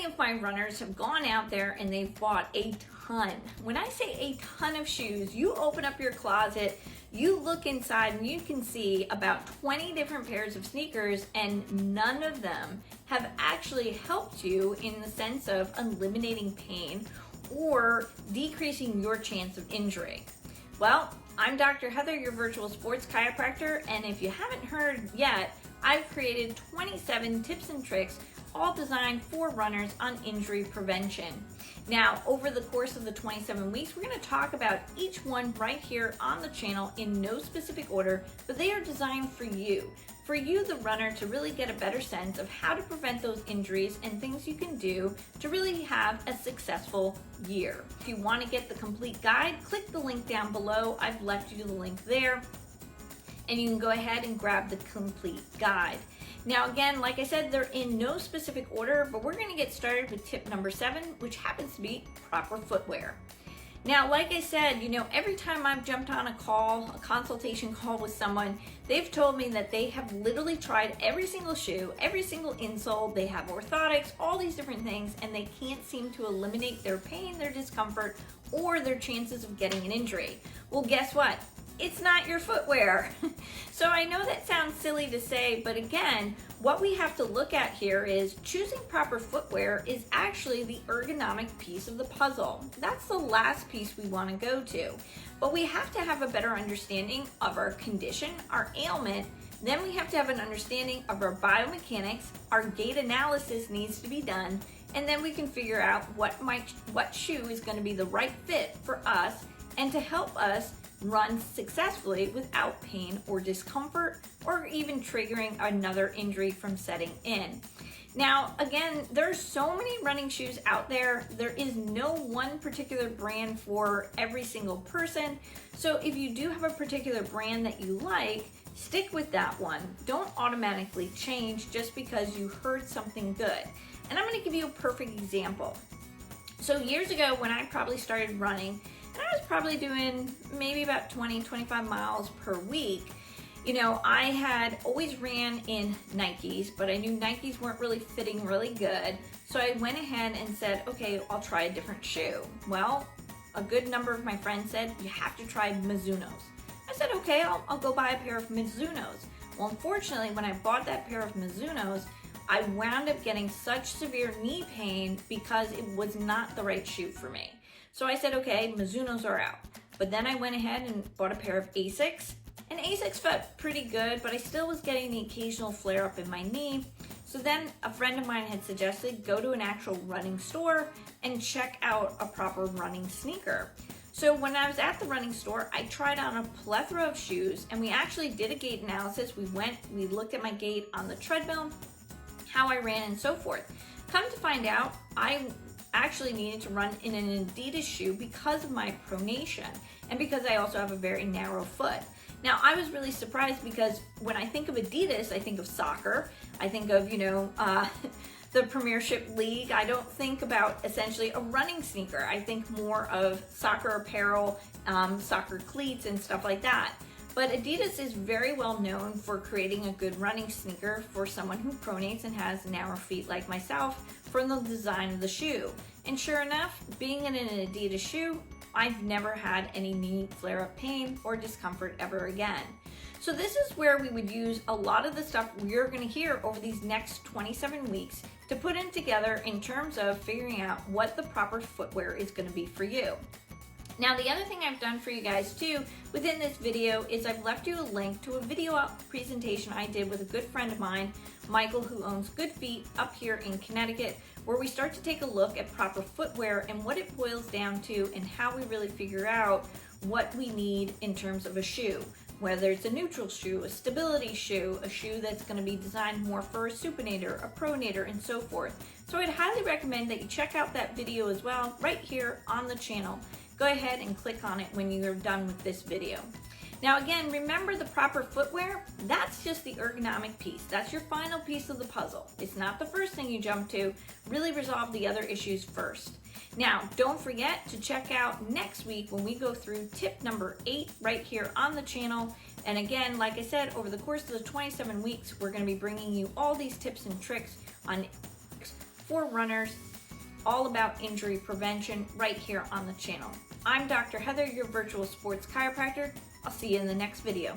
many of my runners have gone out there and they've bought a ton. When I say a ton of shoes, you open up your closet, you look inside and you can see about 20 different pairs of sneakers, and none of them have actually helped you in the sense of eliminating pain or decreasing your chance of injury. Well, I'm Dr. Heather, your virtual sports chiropractor, and if you haven't heard yet, I've created 27 tips and tricks all designed for runners on injury prevention. Now, over the course of the 27 weeks, we're going to talk about each one right here on the channel in no specific order, but they are designed for you, the runner, to really get a better sense of how to prevent those injuries and things you can do to really have a successful year. If you want to get the complete guide, click the link down below. I've left you the link there, and you can go ahead and grab the complete guide. Now again, like I said, they're in no specific order, but we're gonna get started with tip number 7, which happens to be proper footwear. Now, like I said, every time I've jumped on a consultation call with someone, they've told me that they have literally tried every single shoe, every single insole, they have orthotics, all these different things, and they can't seem to eliminate their pain, their discomfort, or their chances of getting an injury. Well, guess what? It's not your footwear. So I know that sounds silly to say, but again, what we have to look at here is choosing proper footwear is actually the ergonomic piece of the puzzle. That's the last piece we want to go to. But we have to have a better understanding of our condition, our ailment. Then we have to have an understanding of our biomechanics. Our gait analysis needs to be done. And then we can figure out what shoe is going to be the right fit for us and to help us run successfully without pain or discomfort or even triggering another injury from setting in. Now, again, there's so many running shoes out there. There is no one particular brand for every single person. So if you do have a particular brand that you like, stick with that one. Don't automatically change just because you heard something good. And I'm going to give you a perfect example. So years ago, when I probably started running, and I was probably doing maybe about 20-25 miles per week, I had always ran in Nikes, but I knew Nikes weren't really fitting really good. So I went ahead and said, okay, I'll try a different shoe. Well, a good number of my friends said, you have to try Mizunos. I said, okay, I'll go buy a pair of Mizunos. Well, unfortunately, when I bought that pair of Mizunos, I wound up getting such severe knee pain because it was not the right shoe for me. So I said, okay, Mizunos are out. But then I went ahead and bought a pair of Asics, and Asics felt pretty good, but I still was getting the occasional flare up in my knee. So then a friend of mine had suggested go to an actual running store and check out a proper running sneaker. So when I was at the running store, I tried on a plethora of shoes, and we actually did a gait analysis. We looked at my gait on the treadmill, how I ran, and so forth. Come to find out, I actually needed to run in an Adidas shoe because of my pronation and because I also have a very narrow foot. Now, I was really surprised because when I think of Adidas, I think of soccer. I think of, the Premiership League. I don't think about essentially a running sneaker. I think more of soccer apparel, soccer cleats and stuff like that. But Adidas is very well known for creating a good running sneaker for someone who pronates and has narrow feet like myself from the design of the shoe. And sure enough, being in an Adidas shoe, I've never had any knee flare-up pain or discomfort ever again. So this is where we would use a lot of the stuff we're going to hear over these next 27 weeks to put in together in terms of figuring out what the proper footwear is going to be for you. Now, the other thing I've done for you guys too within this video is I've left you a link to a video presentation I did with a good friend of mine, Michael, who owns Good Feet up here in Connecticut, where we start to take a look at proper footwear and what it boils down to and how we really figure out what we need in terms of a shoe. Whether it's a neutral shoe, a stability shoe, a shoe that's going to be designed more for a supinator, a pronator, and so forth. So I'd highly recommend that you check out that video as well right here on the channel. Go ahead and click on it when you're done with this video. Now again, remember the proper footwear, that's just the ergonomic piece. That's your final piece of the puzzle. It's not the first thing you jump to. Really resolve the other issues first. Now, don't forget to check out next week when we go through tip number 8 right here on the channel. And again, like I said, over the course of the 27 weeks, we're going to be bringing you all these tips and tricks on for runners all about injury prevention right here on the channel. I'm Dr. Heather, your virtual sports chiropractor. I'll see you in the next video.